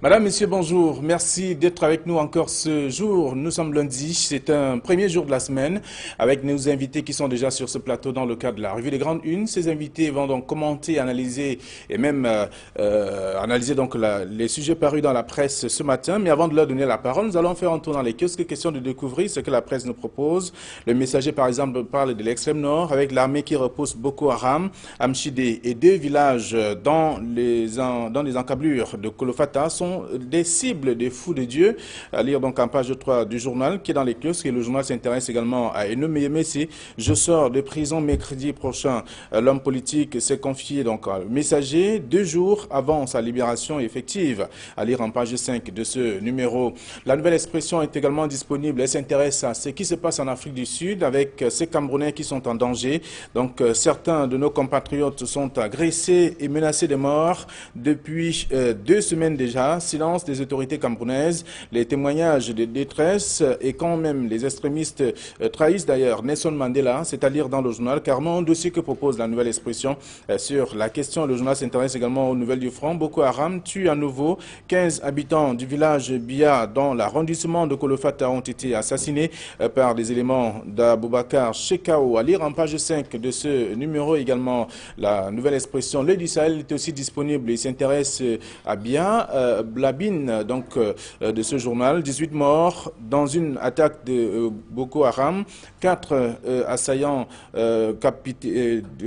Madame, Monsieur, bonjour. Merci d'être avec nous encore ce jour. Nous sommes lundi, c'est un premier jour de la semaine avec nos invités qui sont déjà sur ce plateau dans le cadre de la revue des Grandes Unes. Ces invités vont donc commenter, analyser et même analyser donc les sujets parus dans la presse ce matin. Mais avant de leur donner la parole, nous allons faire un tour dans les kiosques, question de découvrir ce que la presse nous propose. Le Messager, par exemple, parle de l'extrême nord avec l'armée qui repousse Boko Haram, Amchidé et deux villages dans les encablures de Kolofata sont des cibles des fous de Dieu. À lire donc en page 3 du journal qui est dans les kiosques. Et le journal s'intéresse également à Enome Messi. Je sors de prison mercredi prochain. L'homme politique s'est confié donc au Messager 2 jours avant sa libération effective. À lire en page 5 de ce numéro. La Nouvelle Expression est également disponible. Elle s'intéresse à ce qui se passe en Afrique du Sud avec ces Camerounais qui sont en danger. Donc certains de nos compatriotes sont agressés et menacés de mort depuis 2 semaines déjà. Silence des autorités camerounaises, les témoignages de détresse et quand même les extrémistes trahissent d'ailleurs Nelson Mandela, c'est à dire dans le journal, carrément un dossier que propose la Nouvelle Expression sur la question. Le journal s'intéresse également aux nouvelles du front. Boko Haram tue à nouveau 15 habitants du village Bia dans l'arrondissement de Kolofata ont été assassinés par des éléments d'Aboubacar Chekao. À lire en page 5 de ce numéro également la Nouvelle Expression. L'Œil du Sahel est aussi disponible. Il s'intéresse à Bia. Blabine donc de ce journal, 18 morts dans une attaque de Boko Haram, 4 assaillants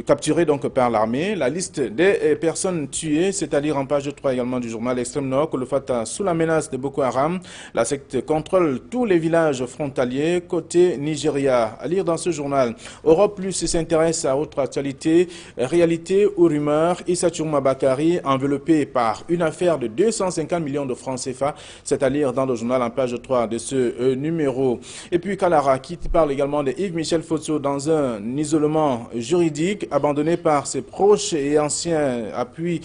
capturés donc par l'armée. La liste des personnes tuées, c'est à dire en page 3 également du journal Extrême Nord, Kolofata sous la menace de Boko Haram. La secte contrôle tous les villages frontaliers côté Nigeria. À lire dans ce journal. Europe Plus s'intéresse à autre actualité, réalité ou rumeur. Issa Tchouma Bakari enveloppé par une affaire de 250 millions de francs CFA, c'est à dire dans le journal en page 3 de ce numéro. Et puis Kalara qui parle également de Yves-Michel Fotso dans un isolement juridique, abandonné par ses proches et anciens appuis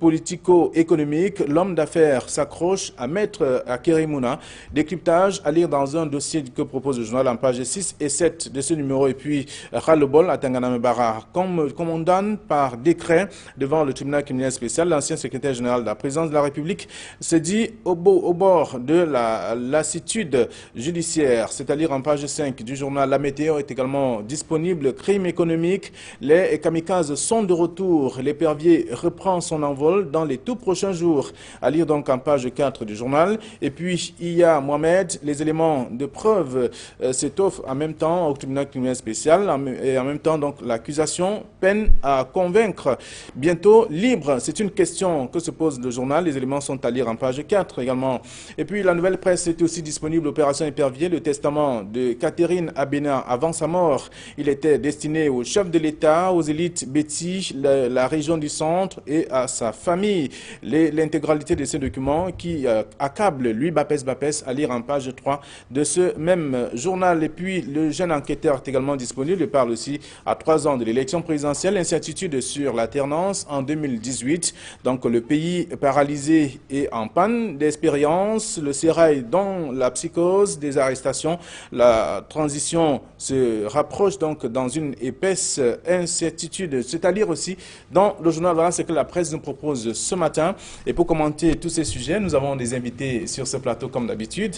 politico-économiques. L'homme d'affaires s'accroche à Maître Akerimuna. Décryptage à lire dans un dossier que propose le journal en page 6 et 7 de ce numéro. Et puis Khalobol à Tanganamebara, commandant par décret devant le tribunal criminel spécial, l'ancien secrétaire général de la présidence de la République se dit au bord de la lassitude judiciaire, c'est-à-dire en page 5 du journal. La météo est également disponible. Crime économique, les kamikazes sont de retour. L'épervier reprend son envol dans les tout prochains jours. À lire donc en page 4 du journal. Et puis, il y a Mohamed, les éléments de preuve s'étoffent en même temps au tribunal criminel spécial et en même temps donc l'accusation peine à convaincre. Bientôt libre, c'est une question que se pose le journal. Les éléments sont à lire en page 4 également. Et puis la Nouvelle Presse est aussi disponible. Opération Épervier, le testament de Catherine Abena avant sa mort. Il était destiné au chef de l'État, aux élites Betty, la région du centre et à sa famille. L'intégralité de ces documents qui accablent lui Bapès à lire en page 3 de ce même journal. Et puis le jeune enquêteur est également disponible. Il parle aussi à 3 ans de l'élection présidentielle, incertitude sur l'alternance en 2018. Donc le pays paralysé et en panne d'expérience, le sérail dans la psychose des arrestations, la transition se rapproche donc dans une épaisse incertitude. C'est-à-dire aussi dans le journal, voilà ce que la presse nous propose ce matin. Et pour commenter tous ces sujets, nous avons des invités sur ce plateau comme d'habitude.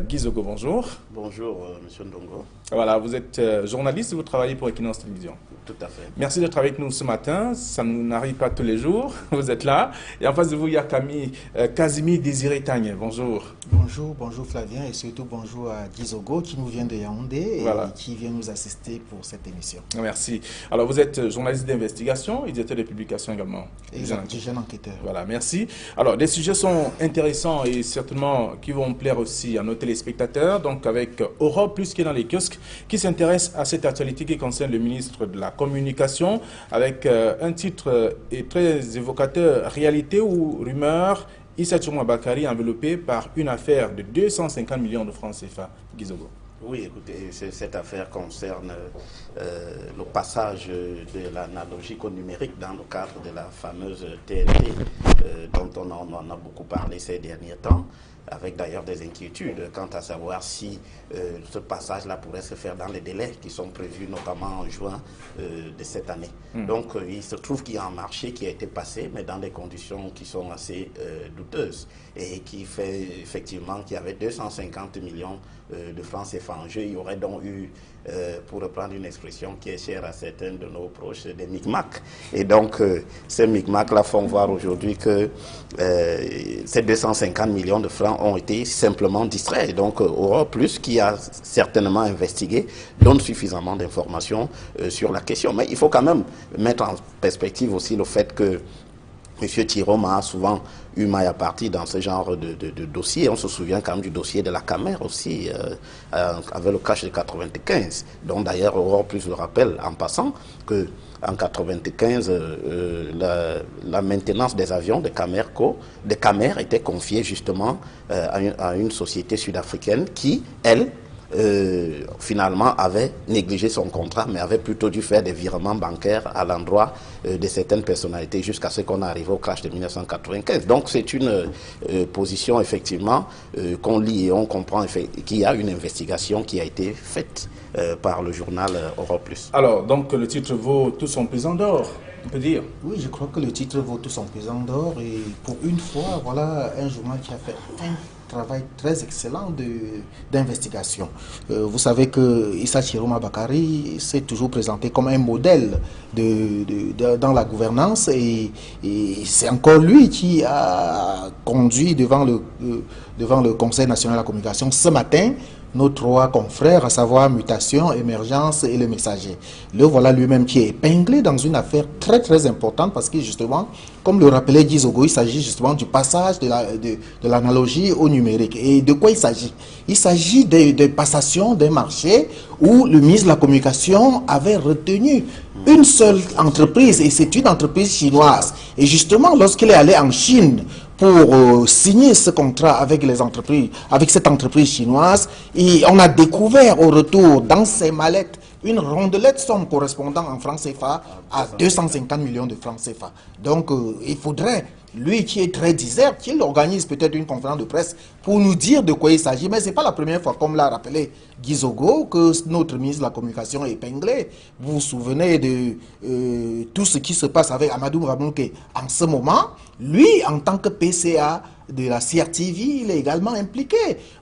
Guy Zogo, bonjour. Bonjour, monsieur Ndongo. Voilà, vous êtes journaliste, vous travaillez pour Equinox Télévision. Tout à fait. Merci d'être avec nous ce matin. Ça ne n'arrive pas tous les jours. Vous êtes là. Et en face de vous, il y a Casimir Désiré Tagne. Bonjour. Bonjour Flavien et surtout bonjour à Guy Zogo qui nous vient de Yaoundé et qui vient nous assister pour cette émission. Merci. Alors vous êtes journaliste d'investigation, éditeur de publication également. Exact, jeune enquêteur. Voilà, merci. Alors les sujets sont intéressants et certainement qui vont plaire aussi à nos téléspectateurs. Donc avec Europe Plus qui est dans les kiosques, qui s'intéresse à cette actualité qui concerne le ministre de la Communication avec un titre très évocateur, réalité ou rumeur. Issa Tchouma Bakari enveloppé par une affaire de 250 millions de francs CFA. Guizogo. Oui, écoutez, cette affaire concerne le passage de l'analogique au numérique dans le cadre de la fameuse TNT dont on en a beaucoup parlé ces derniers temps, avec d'ailleurs des inquiétudes quant à savoir si ce passage-là pourrait se faire dans les délais qui sont prévus notamment en juin de cette année. Donc il se trouve qu'il y a un marché qui a été passé, mais dans des conditions qui sont assez douteuses et qui fait effectivement qu'il y avait 250 millions de francs CFA en jeu. Il y aurait donc eu, pour reprendre une expression qui est chère à certains de nos proches, des micmacs. Et donc ces micmacs-là font voir aujourd'hui que ces 250 millions de francs ont été simplement distraits. Et donc Europe Plus, qui a certainement investigué, donne suffisamment d'informations sur la question. Mais il faut quand même mettre en perspective aussi le fait que M. Tirome a souvent eu maille à partir dans ce genre de dossier. On se souvient quand même du dossier de la Camer aussi, avec le cash de 95, dont d'ailleurs Europe Plus le rappelle en passant que en 95, la maintenance des avions de Camer était confiée justement à une société sud-africaine qui, elle, finalement avait négligé son contrat, mais avait plutôt dû faire des virements bancaires à l'endroit de certaines personnalités jusqu'à ce qu'on arrive au crash de 1995. Donc c'est une position effectivement qu'on lit et on comprend qu'il y a une investigation qui a été faite par le journal Europe Plus. Alors, donc le titre vaut tout son pesant d'or, on peut dire. Oui, je crois que le titre vaut tout son pesant d'or et pour une fois, voilà un journal qui a fait un travail très excellent d'investigation. Vous savez que Issa Chiroma Bakari s'est toujours présenté comme un modèle dans la gouvernance et c'est encore lui qui a conduit devant le Conseil national de la communication ce matin nos trois confrères, à savoir Mutation, Émergence et Le Messager. Le voilà lui-même qui est épinglé dans une affaire très très importante parce que justement, comme le rappelait Guy Zogo, il s'agit justement du passage de l'analogie au numérique. Et de quoi il s'agit? Il s'agit de passation d'un marché où le ministre de la Communication avait retenu une seule entreprise et c'est une entreprise chinoise. Et justement, lorsqu'il est allé en Chine pour signer ce contrat avec cette entreprise chinoise, et on a découvert au retour dans ses mallettes une rondelette somme correspondant en francs CFA à 250 millions de francs CFA. Donc il faudrait, lui qui est très disert, qu'il organise peut-être une conférence de presse pour nous dire de quoi il s'agit. Mais ce n'est pas la première fois, comme l'a rappelé Guy Zogo, que notre ministre de la Communication est épinglé. Vous vous souvenez de tout ce qui se passe avec Amadou Ramouké en ce moment. Lui, en tant que PCA de la CRTV, il est également impliqué.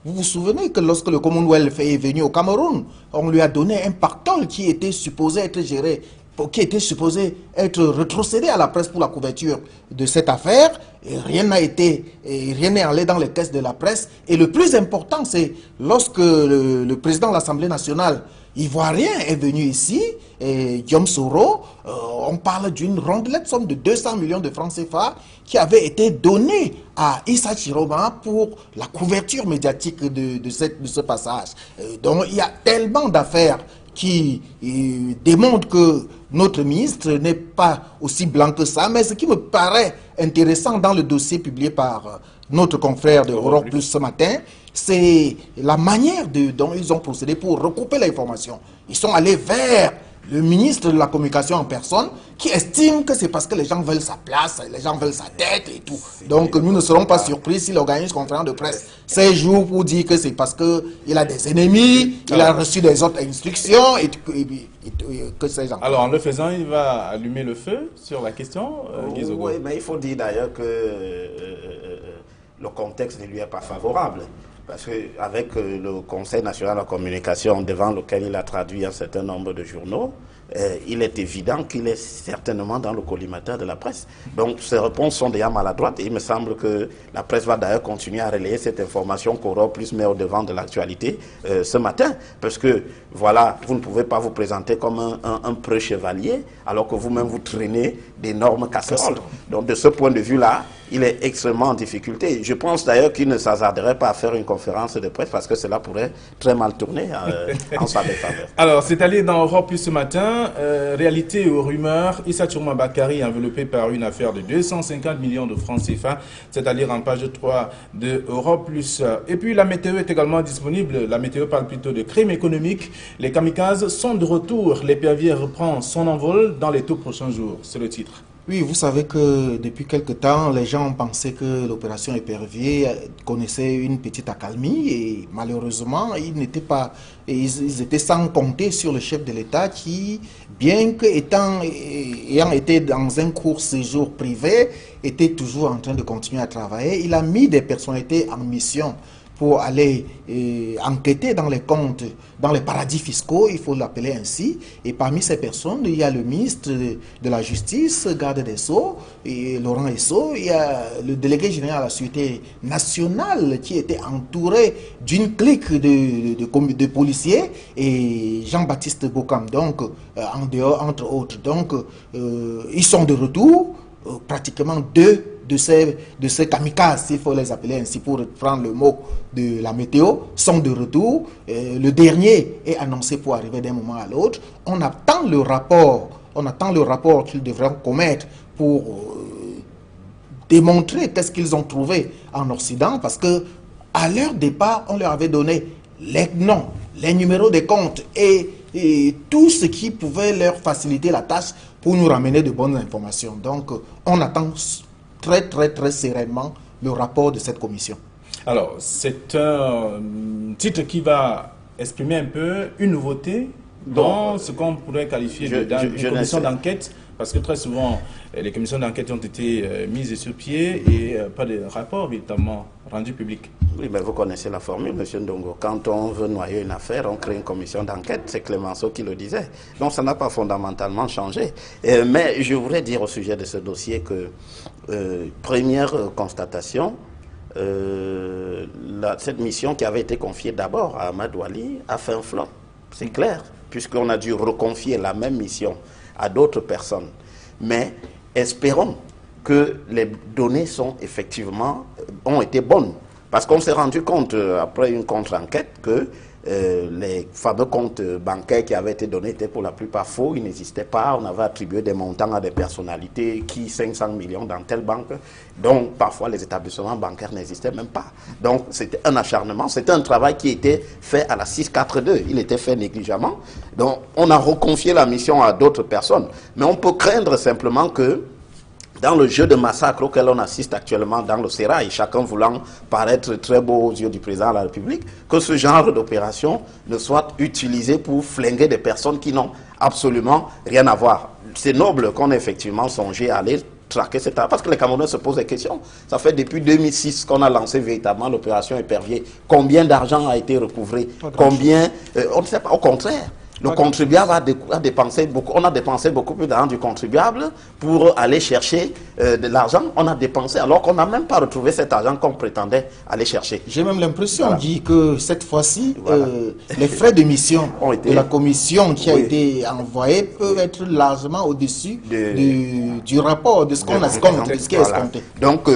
Vous vous souvenez que lorsque le Commonwealth est venu au Cameroun, on lui a donné un pactole qui était supposé être géré, qui était supposé être rétrocédé à la presse pour la couverture de cette affaire. Et rien n'est allé dans les caisses de la presse. Et le plus important, c'est lorsque le président de l'Assemblée nationale ivoirien est venu ici, et Guillaume Soro, on parle d'une rondelette somme de 200 millions de francs CFA qui avait été donnée à Issa Chiroma pour la couverture médiatique de ce passage. Donc il y a tellement d'affaires qui démontrent que notre ministre n'est pas aussi blanc que ça, mais ce qui me paraît intéressant dans le dossier publié par notre confrère de Europe Plus ce matin, c'est la manière dont ils ont procédé pour recouper l'information. Ils sont allés vers le ministre de la Communication en personne, qui estime que c'est parce que les gens veulent sa place, les gens veulent sa tête et tout. Donc nous ne serons pas surpris s'il organise une conférence de presse ces jours pour dire que c'est parce qu'il a des ennemis, il a reçu des autres instructions et que ces gens. Alors en le faisant, il va allumer le feu sur la question, Guy Zogo. Oui, mais il faut dire d'ailleurs que le contexte ne lui est pas favorable. Parce qu'avec le Conseil national de la communication devant lequel il a traduit un certain nombre de journaux, il est évident qu'il est certainement dans le collimateur de la presse. Donc ces réponses sont déjà maladroites et il me semble que la presse va d'ailleurs continuer à relayer cette information qu'Europe Plus met au devant de l'actualité ce matin. Parce que voilà, vous ne pouvez pas vous présenter comme un preux chevalier alors que vous-même vous traînez d'énormes casseroles. Donc de ce point de vue-là, il est extrêmement en difficulté. Je pense d'ailleurs qu'il ne s'hasarderait pas à faire une conférence de presse parce que cela pourrait très mal tourner en sa défaveur. Alors, c'est allé dans Europe Plus ce matin. Réalité ou rumeur, Issa Tchouma Bakary enveloppé par une affaire de 250 millions de francs CFA. C'est à lire en page 3 de Europe Plus. Et puis, la météo est également disponible. La météo parle plutôt de crime économique. Les kamikazes sont de retour. L'épervier reprend son envol dans les tout prochains jours. C'est le titre. Oui, vous savez que depuis quelque temps, les gens pensaient que l'opération Épervier connaissait une petite accalmie et malheureusement, ils étaient sans compter sur le chef de l'État qui, bien qu'ayant été dans un court séjour privé, était toujours en train de continuer à travailler. Il a mis des personnalités en mission pour aller enquêter dans les comptes, dans les paradis fiscaux, il faut l'appeler ainsi. Et parmi ces personnes, il y a le ministre de la Justice, garde des Sceaux, et Laurent Esso, il y a le délégué général à la Sécurité nationale qui était entouré d'une clique de policiers, et Jean-Baptiste Bokam, donc en dehors, entre autres. Donc, ils sont de retour, pratiquement deux de ces kamikazes, s'il faut les appeler ainsi pour prendre le mot de la météo, sont de retour. Le dernier est annoncé pour arriver d'un moment à l'autre. On attend le rapport qu'ils devront commettre pour démontrer qu'est-ce qu'ils ont trouvé en Occident, parce que à leur départ, on leur avait donné les noms, les numéros des comptes et tout ce qui pouvait leur faciliter la tâche pour nous ramener de bonnes informations. Donc, on attend très sereinement le rapport de cette commission. Alors, c'est un titre qui va exprimer un peu une nouveauté dans ce qu'on pourrait qualifier d'une commission d'enquête, parce que très souvent, les commissions d'enquête ont été mises sur pied et pas de rapport véritablement rendu public. Oui, mais vous connaissez la formule, M. Ndongo. Quand on veut noyer une affaire, on crée une commission d'enquête. C'est Clémenceau qui le disait. Donc, ça n'a pas fondamentalement changé. Mais je voudrais dire au sujet de ce dossier que, première constatation, cette mission qui avait été confiée d'abord à Amadou Ali a fait un flop. C'est clair, puisqu'on a dû reconfier la même mission à d'autres personnes. Mais espérons que les données ont été bonnes. Parce qu'on s'est rendu compte, après une contre-enquête, que les fameux comptes bancaires qui avaient été donnés étaient pour la plupart faux, ils n'existaient pas. On avait attribué des montants à des personnalités, 500 millions dans telle banque. Donc, parfois, les établissements bancaires n'existaient même pas. Donc, c'était un acharnement. C'était un travail qui était fait à la 642. Il était fait négligemment. Donc, on a reconfié la mission à d'autres personnes. Mais on peut craindre simplement que dans le jeu de massacre auquel on assiste actuellement dans le sérail, chacun voulant paraître très beau aux yeux du président de la République, que ce genre d'opération ne soit utilisé pour flinguer des personnes qui n'ont absolument rien à voir. C'est noble qu'on ait effectivement songé à aller traquer cette affaire, parce que les Camerounais se posent des questions. Ça fait depuis 2006 qu'on a lancé véritablement l'opération Épervier. Combien d'argent a été recouvré? Combien on ne sait pas, au contraire. Le contribuable a dépensé beaucoup, on a dépensé beaucoup plus d'argent du contribuable pour aller chercher de l'argent. On a dépensé alors qu'on n'a même pas retrouvé cet argent qu'on prétendait aller chercher. J'ai même l'impression, Guy, que cette fois-ci, les frais de mission de la commission qui a été envoyée peuvent être largement au-dessus du rapport, de ce qu'on a escompté. Donc,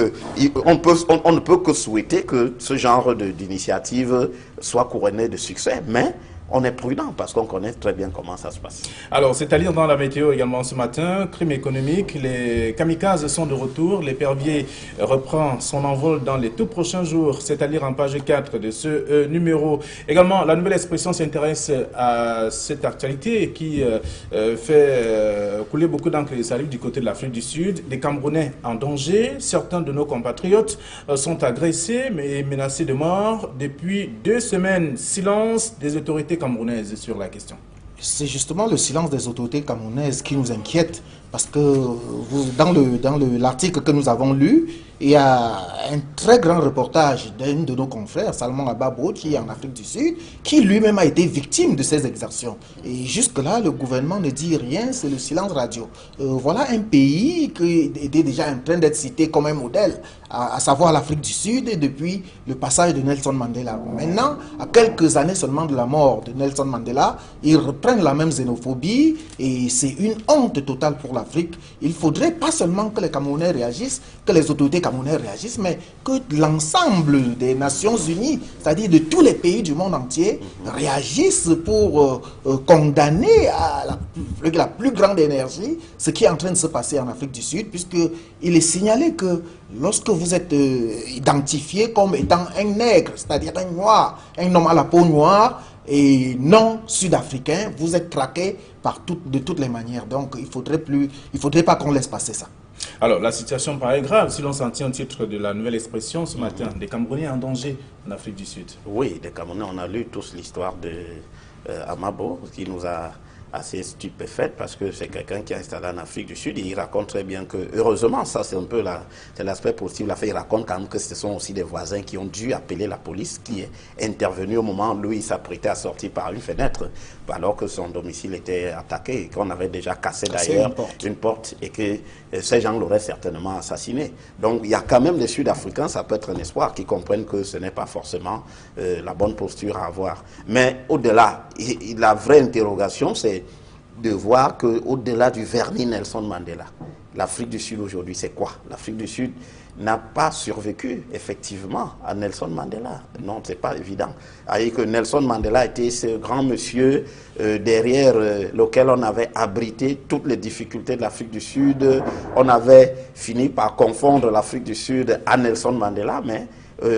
on ne peut que souhaiter que ce genre d'initiative soit couronnée de succès, mais on est prudent parce qu'on connaît très bien comment ça se passe. Alors, c'est à lire dans la météo également ce matin. Crime économique, les kamikazes sont de retour. L'épervier reprend son envol dans les tout prochains jours. C'est à lire en page 4 de ce numéro. Également, la Nouvelle Expression s'intéresse à cette actualité qui fait couler beaucoup d'encre et de salive du côté de l'Afrique du Sud. Des Camerounais en danger. Certains de nos compatriotes sont agressés mais menacés de mort. Depuis 2 semaines, silence des autorités camerounaises sur la question. C'est justement le silence des autorités camerounaises qui nous inquiète, parce que dans l'article que nous avons lu, il y a un très grand reportage d'un de nos confrères, Salman Ababo, qui est en Afrique du Sud, qui lui-même a été victime de ces exactions. Et jusque-là, le gouvernement ne dit rien, c'est le silence radio. Voilà un pays qui était déjà en train d'être cité comme un modèle, à savoir l'Afrique du Sud, depuis le passage de Nelson Mandela. Maintenant, à quelques années seulement de la mort de Nelson Mandela, il prennent la même xénophobie et c'est une honte totale pour l'Afrique. Il faudrait pas seulement que les Camerounais réagissent, que les autorités camerounaises réagissent, mais que l'ensemble des Nations Unies, c'est-à-dire de tous les pays du monde entier, réagissent pour condamner avec la plus grande énergie ce qui est en train de se passer en Afrique du Sud, puisqu'il est signalé que lorsque vous êtes identifié comme étant un nègre, c'est-à-dire un noir, un homme à la peau noire et non sud-africain, vous êtes traqué de toutes les manières. Donc il faudrait pas qu'on laisse passer ça. Alors la situation paraît grave si l'on s'en tient au titre de la Nouvelle Expression ce matin. Des Camerounais en danger en Afrique du Sud. Oui, des Camerounais, on a lu tous l'histoire de Amabo qui nous a assez stupéfaite parce que c'est quelqu'un qui est installé en Afrique du Sud et il raconte très bien que, heureusement, ça c'est un peu l'aspect positif, il raconte quand même que ce sont aussi des voisins qui ont dû appeler la police qui est intervenue au moment où lui il s'apprêtait à sortir par une fenêtre alors que son domicile était attaqué et qu'on avait déjà cassé d'ailleurs une porte et que ces gens l'auraient certainement assassiné. Donc il y a quand même des Sud-Africains, ça peut être un espoir, qui comprennent que ce n'est pas forcément la bonne posture à avoir. Mais au-delà, la vraie interrogation c'est de voir qu'au-delà du vernis Nelson Mandela, l'Afrique du Sud aujourd'hui, c'est quoi? L'Afrique du Sud n'a pas survécu, effectivement, à Nelson Mandela. Non, c'est pas évident. Que Nelson Mandela était ce grand monsieur derrière lequel on avait abrité toutes les difficultés de l'Afrique du Sud. On avait fini par confondre l'Afrique du Sud à Nelson Mandela, mais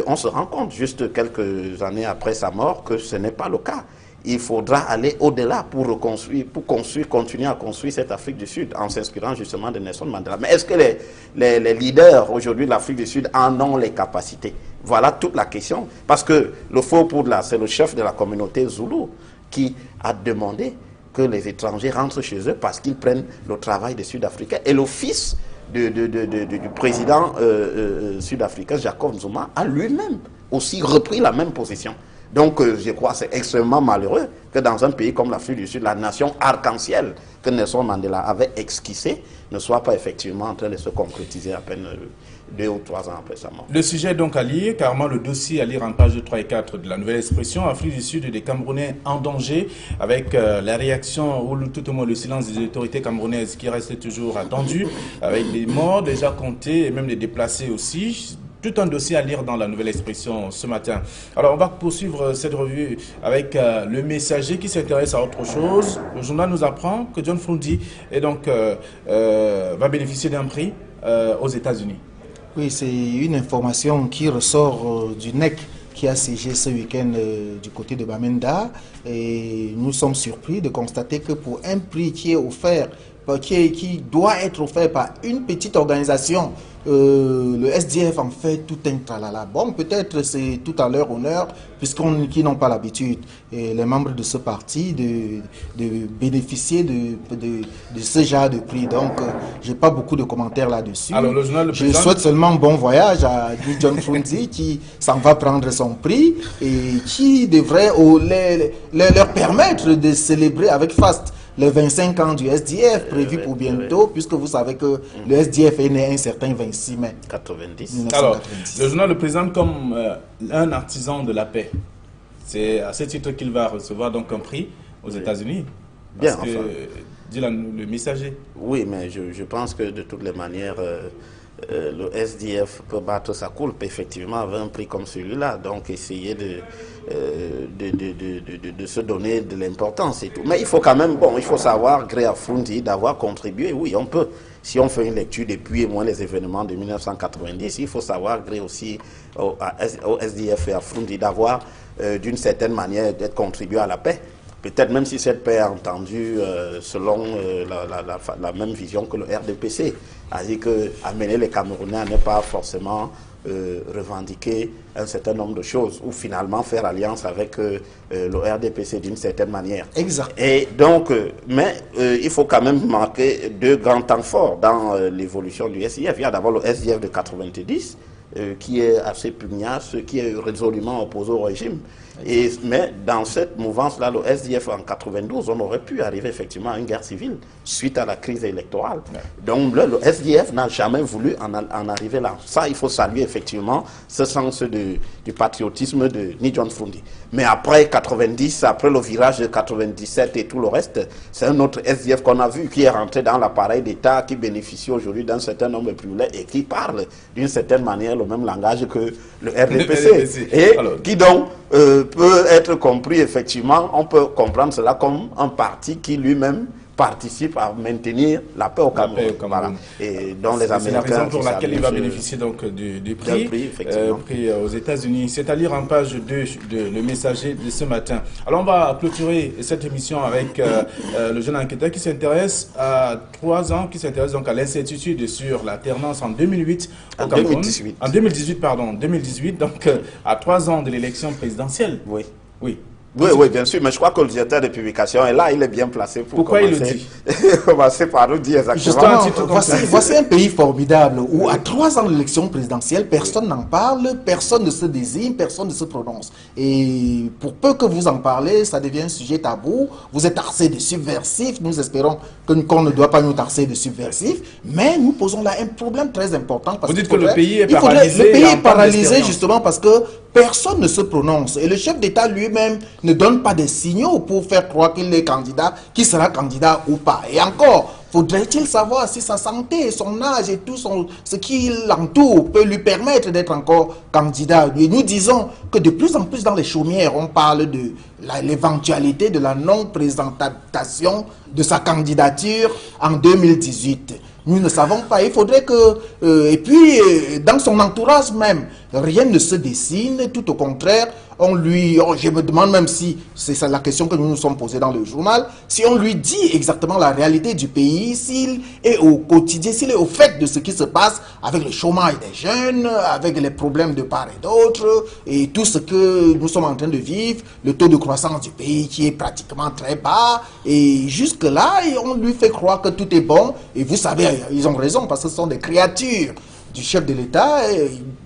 on se rend compte, juste quelques années après sa mort, que ce n'est pas le cas. Il faudra aller au-delà pour reconstruire, continuer à construire cette Afrique du Sud en s'inspirant justement de Nelson Mandela. Mais est-ce que les leaders aujourd'hui de l'Afrique du Sud en ont les capacités? Voilà toute la question. Parce que le faux poudre là, c'est le chef de la communauté Zoulou qui a demandé que les étrangers rentrent chez eux parce qu'ils prennent le travail des Sud-Africains. Et le fils du président sud-africain, Jacob Zuma, a lui-même aussi repris la même position. Donc, je crois que c'est extrêmement malheureux que dans un pays comme l'Afrique du Sud, la nation arc-en-ciel que Nelson Mandela avait esquissée ne soit pas effectivement en train de se concrétiser à peine 2 ou 3 ans après sa mort. Le sujet est donc à lire, carrément le dossier à lire en page 3 et 4 de la Nouvelle Expression. Afrique du Sud, des Camerounais en danger, avec la réaction ou tout au moins le silence des autorités camerounaises qui reste toujours attendu, avec des morts déjà comptés et même des déplacés aussi. Tout un dossier à lire dans la Nouvelle Expression ce matin. Alors, on va poursuivre cette revue avec le Messager qui s'intéresse à autre chose. Le journal nous apprend que John Froundi va bénéficier d'un prix aux États-Unis. Oui, c'est une information qui ressort du NEC qui a siégé ce week-end du côté de Bamenda. Et nous sommes surpris de constater que pour un prix qui est offert, qui doit être offert par une petite organisation, le SDF en fait tout un tralala. Bon, peut-être c'est tout à leur honneur, puisqu'ils n'ont pas l'habitude, les membres de ce parti, de bénéficier de ce genre de prix. Donc, je n'ai pas beaucoup de commentaires là-dessus. Alors, le journal je souhaite seulement bon voyage à John Froundi qui s'en va prendre son prix et qui devrait leur permettre de célébrer avec faste les 25 ans du SDF prévus pour bientôt, puisque vous savez que le SDF est né un certain 26 mai 90. Alors, le journal le présente comme un artisan de la paix. C'est à ce titre qu'il va recevoir donc un prix aux États-Unis. Bien, enfin. Dit le Messager. Oui, mais je pense que de toutes les manières, le SDF peut battre sa coulpe, effectivement, avec un prix comme celui-là. Donc, essayer de se donner de l'importance et tout. Mais il faut quand même, il faut savoir, gré à Froundi, d'avoir contribué. Oui, on peut. Si on fait une lecture depuis au moins les événements de 1990, il faut savoir, gré aussi au SDF et à Froundi, d'avoir, d'une certaine manière, d'être contribué à la paix. Peut-être même si cette paix est entendue selon la même vision que le RDPC, c'est-à-dire qu'amener les Camerounais à ne pas forcément revendiquer un certain nombre de choses ou finalement faire alliance avec le RDPC d'une certaine manière. Exact. Et donc, il faut quand même marquer 2 grands temps forts dans l'évolution du SDF. Il y a d'abord le SDF de 90 qui est assez pugnace, qui est résolument opposé au régime. Mais dans cette mouvance-là, le SDF en 92, on aurait pu arriver effectivement à une guerre civile suite à la crise électorale. Donc le SDF n'a jamais voulu en arriver là. Ça, il faut saluer effectivement ce sens du patriotisme de Ni John Fundi. Mais après 90, après le virage de 97 et tout le reste, c'est un autre SDF qu'on a vu qui est rentré dans l'appareil d'État, qui bénéficie aujourd'hui d'un certain nombre de privilèges et qui parle d'une certaine manière le même langage que le RDPC. Et qui donc peut être compris effectivement, on peut comprendre cela comme un parti qui lui-même participe à maintenir la paix au Cameroun. Voilà. Et dont les Américains. C'est la raison pour laquelle il va bénéficier donc du prix aux États-Unis. C'est à lire en page 2 de Le Messager de ce matin. Alors on va clôturer cette émission avec le jeune enquêteur qui s'intéresse à 3 ans, qui s'intéresse donc à l'incertitude sur l'alternance en 2008 au Cameroun. 2018. En 2018, donc à 3 ans de l'élection présidentielle. Oui. Oui. Oui, bien sûr, mais je crois que le directeur de publication est là, il est bien placé pour Pourquoi il le dit? Commencer par nous dire exactement. Justement, voici un pays formidable où à 3 ans de l'élection présidentielle, personne n'en parle, personne ne se désigne, personne ne se prononce. Et pour peu que vous en parlez, ça devient un sujet tabou. Vous êtes taxé de subversif, nous espérons qu'on ne doit pas nous taxer de subversif, mais nous posons là un problème très important. Parce vous dites que le pays est paralysé. Le pays est paralysé justement parce que personne ne se prononce. Et le chef d'État lui-même ne donne pas de signaux pour faire croire qu'il est candidat, qu'il sera candidat ou pas. Et encore, faudrait-il savoir si sa santé, son âge et tout ce qui l'entoure peut lui permettre d'être encore candidat. Et nous disons que de plus en plus dans les chaumières, on parle de l'éventualité de la non-présentation de sa candidature en 2018. Nous ne savons pas. Il faudrait que... et puis, dans son entourage même, rien ne se dessine. Tout au contraire, je me demande même si, c'est ça la question que nous nous sommes posés dans le journal, si on lui dit exactement la réalité du pays, s'il est au quotidien, s'il est au fait de ce qui se passe avec le chômage des jeunes, avec les problèmes de part et d'autre, et tout ce que nous sommes en train de vivre, le taux de croissance du pays qui est pratiquement très bas, et jusque-là, on lui fait croire que tout est bon, et vous savez, ils ont raison, parce que ce sont des créatures du chef de l'État.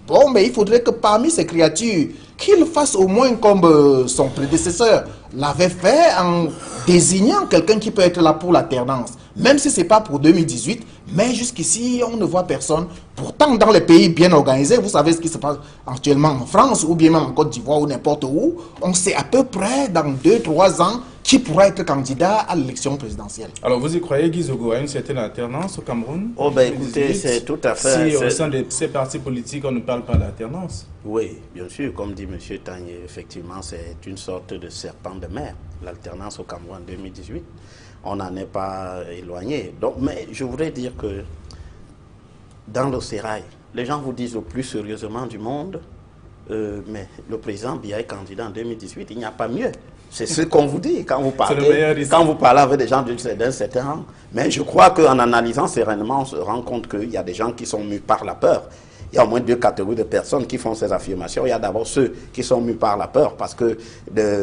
Bon, mais il faudrait que parmi ces créatures, qu'il fasse au moins comme son prédécesseur l'avait fait en désignant quelqu'un qui peut être là pour l'alternance. Même si ce n'est pas pour 2018, mais jusqu'ici, on ne voit personne. Pourtant, dans les pays bien organisés, vous savez ce qui se passe actuellement en France ou bien même en Côte d'Ivoire ou n'importe où, on sait à peu près dans 2-3 ans qui pourra être candidat à l'élection présidentielle. Alors, vous y croyez, Guy Zogo, à une certaine alternance au Cameroun? Oh, ben écoutez, c'est tout à fait... Si au sein de ces partis politiques, on ne parle pas d'alternance? Oui, bien sûr, comme dit M. Tanier, effectivement, c'est une sorte de serpent de mer, l'alternance au Cameroun en 2018. On n'en est pas éloigné. Donc, mais je voudrais dire que dans le sérail, les gens vous disent le plus sérieusement du monde, mais le président Biya est candidat en 2018, il n'y a pas mieux. C'est ce qu'on vous dit quand vous parlez avec des gens d'un certain rang. Mais je crois qu'en analysant sereinement, on se rend compte qu'il y a des gens qui sont mus par la peur. Il y a au moins 2 catégories de personnes qui font ces affirmations. Il y a d'abord ceux qui sont mus par la peur parce que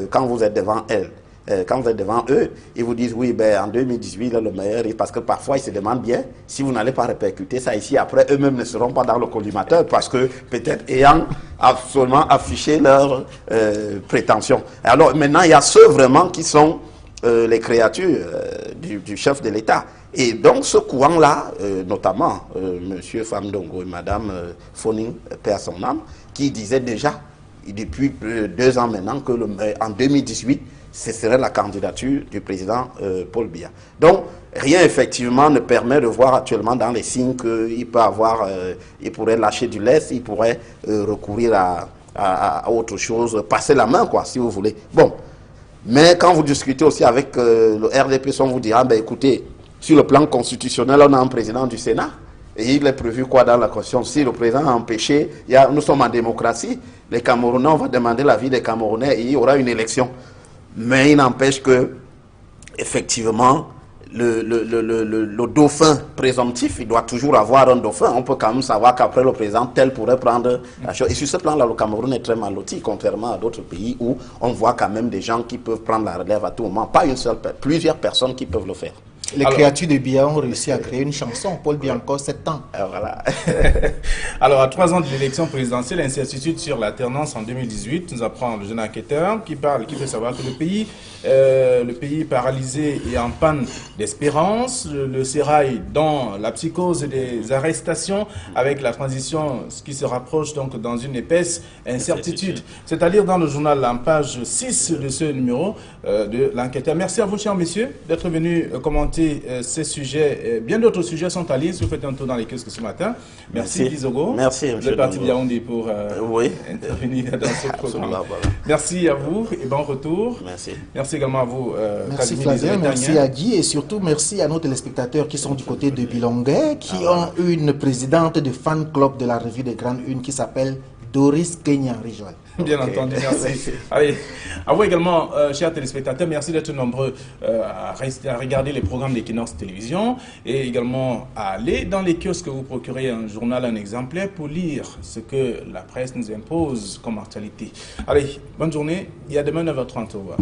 quand vous êtes devant elles, quand vous êtes devant eux, ils vous disent oui, ben, en 2018, le meilleur, parce que parfois ils se demandent bien si vous n'allez pas répercuter ça ici. Après, eux-mêmes ne seront pas dans le collimateur parce que peut-être ayant absolument affiché leurs prétentions. Alors maintenant, il y a ceux vraiment qui sont les créatures du chef de l'État. Et donc ce courant-là, notamment M. Famdongo et Mme Foning, paix à son âme, qui disaient déjà, depuis 2 ans maintenant, que en 2018, ce serait la candidature du président Paul Biya. Donc, rien effectivement ne permet de voir actuellement dans les signes qu'il peut avoir, il pourrait lâcher du lest, il pourrait recourir à autre chose, passer la main, quoi, si vous voulez. Bon, mais quand vous discutez aussi avec le RDPC, on vous dira, ben écoutez, sur le plan constitutionnel, on a un président du Sénat, et il est prévu quoi dans la Constitution? Si le président a empêché, nous sommes en démocratie, les Camerounais, on va demander l'avis des Camerounais et il y aura une élection. Mais il n'empêche que, effectivement, le dauphin présomptif, il doit toujours avoir un dauphin. On peut quand même savoir qu'après le président, tel pourrait prendre la chose. Et sur ce plan-là, le Cameroun est très mal loti, contrairement à d'autres pays où on voit quand même des gens qui peuvent prendre la relève à tout moment. Pas une seule, plusieurs personnes qui peuvent le faire. Les créatures de Biya ont réussi à créer une chanson, Paul Biya, 7 ans. Voilà. Alors, à 3 ans de l'élection présidentielle, incertitude sur l'alternance en 2018, nous apprend le jeune enquêteur qui fait savoir que le pays paralysé et en panne d'espérance, le sérail dans la psychose des arrestations avec la transition, ce qui se rapproche donc dans une épaisse incertitude. C'est à lire dans le journal en page 6 de ce numéro de l'enquêteur. Merci à vous, chers messieurs, d'être venus commenter ces sujets. Bien d'autres sujets sont à lire si vous faites un tour dans les kiosques ce matin. Merci Kizogo. Merci. Vous êtes parti de Yaoundé pour intervenir dans ce programme. Merci à vous et bon retour. Merci. Merci également à vous. Merci Flavien, merci à Guy et surtout merci à nos téléspectateurs qui sont du côté de Bilongué, qui ont une présidente de fan club de la revue des Grandes Unes qui s'appelle Doris Kenya Rijoal. Bien entendu, merci. Allez, à vous également, chers téléspectateurs, merci d'être nombreux à regarder les programmes d'Equinox Télévision et également à aller dans les kiosques vous procurez un journal, un exemplaire pour lire ce que la presse nous impose comme actualité. Allez, bonne journée et à demain 9h30. Au revoir.